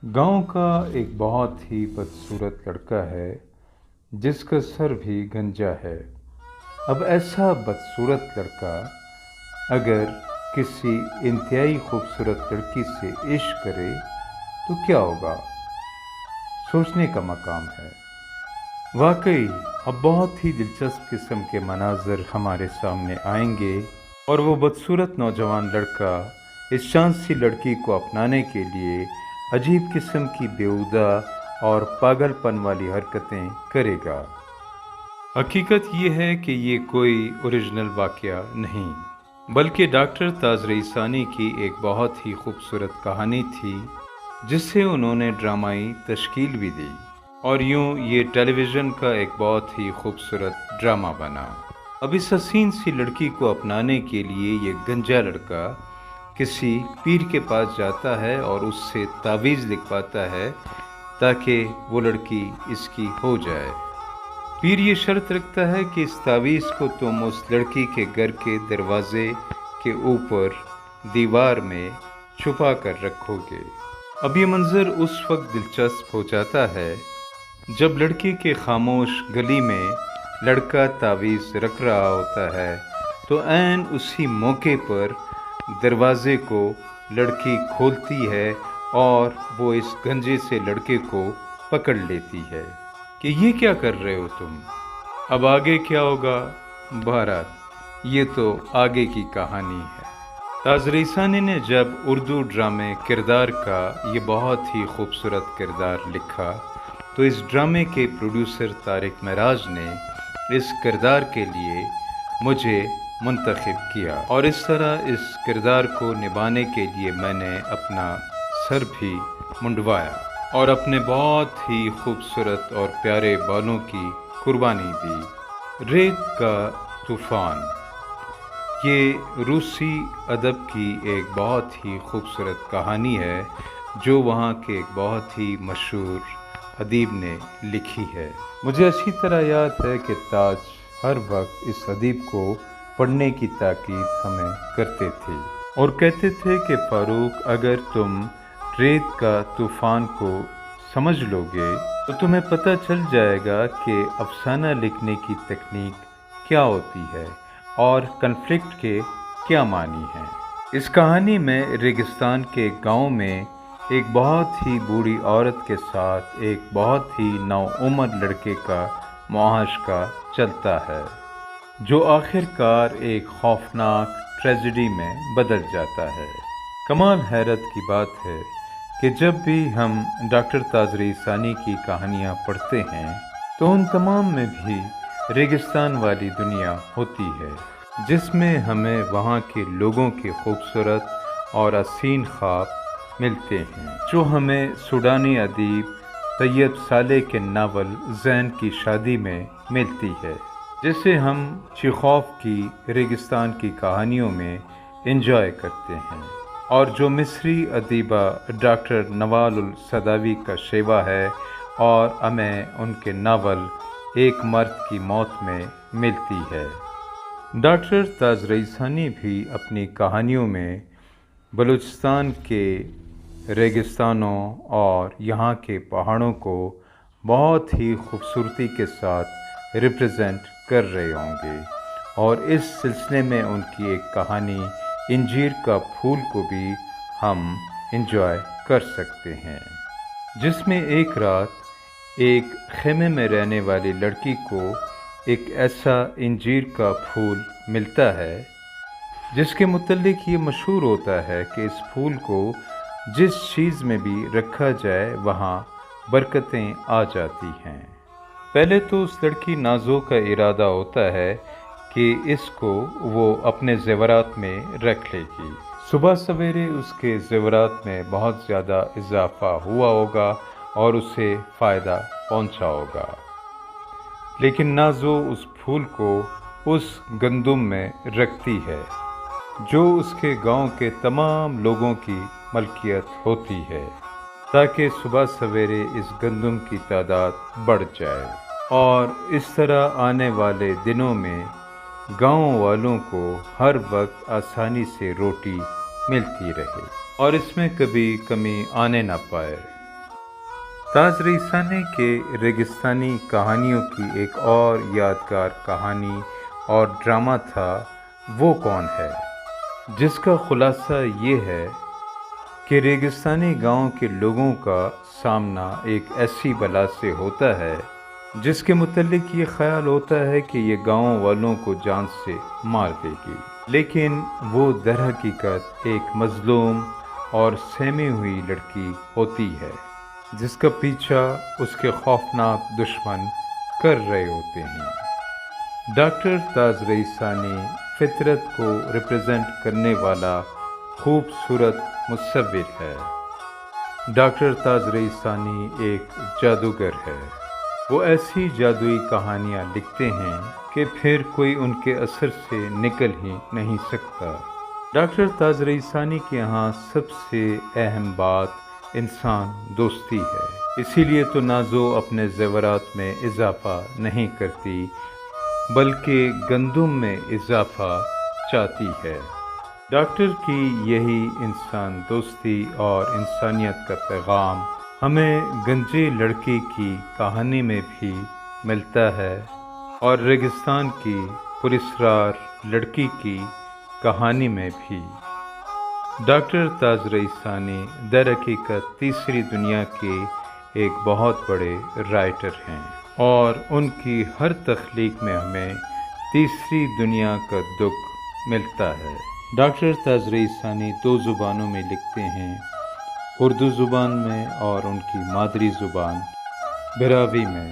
گاؤں کا ایک بہت ہی بدصورت لڑکا ہے جس کا سر بھی گنجا ہے۔ اب ایسا بدصورت لڑکا اگر کسی انتہائی خوبصورت لڑکی سے عشق کرے تو کیا ہوگا؟ سوچنے کا مقام ہے۔ واقعی اب بہت ہی دلچسپ قسم کے مناظر ہمارے سامنے آئیں گے اور وہ بدصورت نوجوان لڑکا اس چاند سی لڑکی کو اپنانے کے لیے عجیب قسم کی بیہودہ اور پاگل پن والی حرکتیں کرے گا۔ حقیقت یہ ہے کہ یہ کوئی اوریجنل واقعہ نہیں بلکہ ڈاکٹر تاج رئیسانی کی ایک بہت ہی خوبصورت کہانی تھی جس سے انہوں نے ڈرامائی تشکیل بھی دی، اور یوں یہ ٹیلی ویژن کا ایک بہت ہی خوبصورت ڈرامہ بنا۔ اب اس حسین سی لڑکی کو اپنانے کے لیے یہ گنجا لڑکا کسی پیر کے پاس جاتا ہے اور اس سے تعویذ لکھواتا ہے تاکہ وہ لڑکی اس کی ہو جائے۔ پیر یہ شرط رکھتا ہے کہ اس تعویذ کو تم اس لڑکی کے گھر کے دروازے کے اوپر دیوار میں چھپا کر رکھو گے۔ اب یہ منظر اس وقت دلچسپ ہو جاتا ہے جب لڑکی کے خاموش گلی میں لڑکا تعویذ رکھ رہا ہوتا ہے تو عین اسی موقع پر دروازے کو لڑکی کھولتی ہے اور وہ اس گنجے سے لڑکے کو پکڑ لیتی ہے کہ یہ کیا کر رہے ہو تم؟ اب آگے کیا ہوگا؟ بہرحال یہ تو آگے کی کہانی ہے۔ تاج رئیسانی نے جب اردو ڈرامے کردار کا یہ بہت ہی خوبصورت کردار لکھا تو اس ڈرامے کے پروڈیوسر طارق معراج نے اس کردار کے لیے مجھے منتخب کیا، اور اس طرح اس کردار کو نبھانے کے لیے میں نے اپنا سر بھی منڈوایا اور اپنے بہت ہی خوبصورت اور پیارے بالوں کی قربانی دی۔ ریت کا طوفان یہ روسی ادب کی ایک بہت ہی خوبصورت کہانی ہے جو وہاں کے ایک بہت ہی مشہور ادیب نے لکھی ہے۔ مجھے اچھی طرح یاد ہے کہ تاج ہر وقت اس ادیب کو پڑھنے کی تاکید ہمیں کرتے تھے اور کہتے تھے کہ فاروق، اگر تم ریت کا طوفان کو سمجھ لو گے تو تمہیں پتہ چل جائے گا کہ افسانہ لکھنے کی تکنیک کیا ہوتی ہے اور کنفلکٹ کے کیا معنی ہیں۔ اس کہانی میں ریگستان کے گاؤں میں ایک بہت ہی بوڑھی عورت کے ساتھ ایک بہت ہی نوعمر لڑکے کا معاشقہ چلتا ہے جو آخر کار ایک خوفناک ٹریجڈی میں بدل جاتا ہے۔ کمال حیرت کی بات ہے کہ جب بھی ہم ڈاکٹر تاج رئیسانی کی کہانیاں پڑھتے ہیں تو ان تمام میں بھی ریگستان والی دنیا ہوتی ہے جس میں ہمیں وہاں کے لوگوں کے خوبصورت اور حسین خواب ملتے ہیں جو ہمیں سوڈانی ادیب طیب صالح کے ناول زین کی شادی میں ملتی ہے، جسے ہم چیخوف کی ریگستان کی کہانیوں میں انجوائے کرتے ہیں، اور جو مصری ادیبہ ڈاکٹر نوال السداوی کا شیوا ہے اور ہمیں ان کے ناول ایک مرد کی موت میں ملتی ہے۔ ڈاکٹر تاج رئیسانی بھی اپنی کہانیوں میں بلوچستان کے ریگستانوں اور یہاں کے پہاڑوں کو بہت ہی خوبصورتی کے ساتھ ریپرزینٹ کر رہے ہوں گے، اور اس سلسلے میں ان کی ایک کہانی انجیر کا پھول کو بھی ہم انجوائے کر سکتے ہیں، جس میں ایک رات ایک خیمے میں رہنے والی لڑکی کو ایک ایسا انجیر کا پھول ملتا ہے جس کے متعلق یہ مشہور ہوتا ہے کہ اس پھول کو جس چیز میں بھی رکھا جائے وہاں برکتیں آ جاتی ہیں۔ پہلے تو اس لڑکی نازو کا ارادہ ہوتا ہے کہ اس کو وہ اپنے زیورات میں رکھ لے گی۔ صبح سویرے اس کے زیورات میں بہت زیادہ اضافہ ہوا ہوگا اور اسے فائدہ پہنچا ہوگا، لیکن نازو اس پھول کو اس گندم میں رکھتی ہے جو اس کے گاؤں کے تمام لوگوں کی ملکیت ہوتی ہے تاکہ صبح سویرے اس گندم کی تعداد بڑھ جائے، اور اس طرح آنے والے دنوں میں گاؤں والوں کو ہر وقت آسانی سے روٹی ملتی رہے اور اس میں کبھی کمی آنے نہ پائے۔ تاج رئیسانی کے ریگستانی کہانیوں کی ایک اور یادگار کہانی اور ڈرامہ تھا وہ کون ہے، جس کا خلاصہ یہ ہے کہ ریگستانی گاؤں کے لوگوں کا سامنا ایک ایسی بلا سے ہوتا ہے جس کے متعلق یہ خیال ہوتا ہے کہ یہ گاؤں والوں کو جان سے مار دے گی، لیکن وہ در حقیقت ایک مظلوم اور سہمی ہوئی لڑکی ہوتی ہے جس کا پیچھا اس کے خوفناک دشمن کر رہے ہوتے ہیں۔ ڈاکٹر تاج رئیسانی فطرت کو ریپرزینٹ کرنے والا خوبصورت مصور ہے۔ ڈاکٹر تاج رئیسانی ایک جادوگر ہے۔ وہ ایسی جادوئی کہانیاں لکھتے ہیں کہ پھر کوئی ان کے اثر سے نکل ہی نہیں سکتا۔ ڈاکٹر تاج رئیسانی کے یہاں سب سے اہم بات انسان دوستی ہے، اسی لیے تو نازو اپنے زیورات میں اضافہ نہیں کرتی بلکہ گندم میں اضافہ چاہتی ہے۔ ڈاکٹر کی یہی انسان دوستی اور انسانیت کا پیغام ہمیں گنجی لڑکی کی کہانی میں بھی ملتا ہے اور ریگستان کی پراسرار لڑکی کی کہانی میں بھی۔ ڈاکٹر تاج رئیسانی در حقیقت تیسری دنیا کے ایک بہت بڑے رائٹر ہیں اور ان کی ہر تخلیق میں ہمیں تیسری دنیا کا دکھ ملتا ہے۔ ڈاکٹر تاج رئیسانی 2 زبانوں میں لکھتے ہیں، اردو زبان میں اور ان کی مادری زبان براوی میں۔